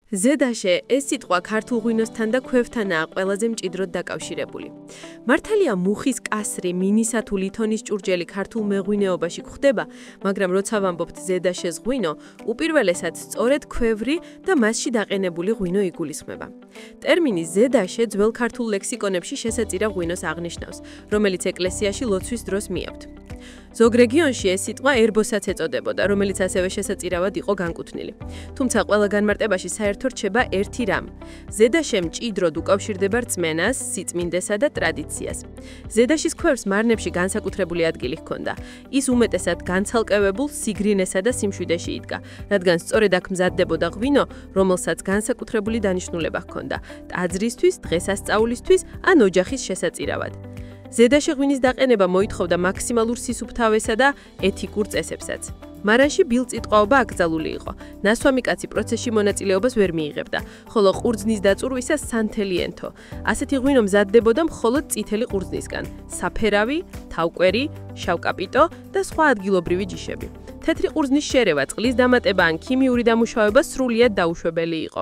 ზედაშე ეს სიტყვა ქართულ ღვინოსთან და ქვევთანაა ყველაზე მჭიდროდ დაკავშირებული. მართალია მუხის კასრი, მინისა თუ ლითონის ჭურჭელი ქართულ მეღვინეობაში გვხვდება, მაგრამ როცა ვამბობთ ზედაშეს ღვინო, უპირველესად სწორედ ქვევრი და მასში დაყენებული ღვინო იგულისხმება. ტერმინი ზედაშე ძველ ქართულ ლექსიკონებში შესაწირა ღვინოს აღნიშნავს, რომელიც ეკლესიაში ლოცვის დროს მიაქვთ. ზოგ რეგიონში ეს სიტყვა ერბოსაც ეწოდებოდა, რომელიც ასევე შესაწირავად იყო განკუთვნილი. თუმცა ყველა განმარტებაში საერთო რჩება ერთი რამ. ზედაშე მჭიდროდ უკავშირდება რწმენას, სიწმინდესა და ტრადიციას. ზედაშის ქვევს მარნებში განსაკუთრებული ადგილი ჰქონდა. ის უმეტესად განცალკევებულ სიგრინესა და სიმშვიდეში იდგა, რადგან სწორედ აქ მზადდებოდა ღვინო, რომელსაც განსაკუთრებული დანიშნულება ჰქონდა ტაძრისთვის, დღესასწაულისთვის ან ოჯახის შესაწირავად. ზედაშე ღვინის დაყენება მოითხოვდა მაქსიმალურ სისუფთავესა და ეთიკურ წესებსაც. მარანში ბილწიტყვაობა აკრძალული იყო. ნასვამი კაცი პროცესში მონაწილეობას ვერ მიიღებდა, ხოლო ყურძნის დაწურვისას სანთელი ენთო. ასეთი ღვინო მზადდებოდა მხოლოდ წითელი ყურძნისგან: საფერავი, თავკვერი, შავკაპიტო და სხვა ადგილობრივი ჯიშები. თეთრი ყურძნის შერევა, წყლის დამატება ან ქიმიური დამუშავება სრულიად დაუშვებელი იყო.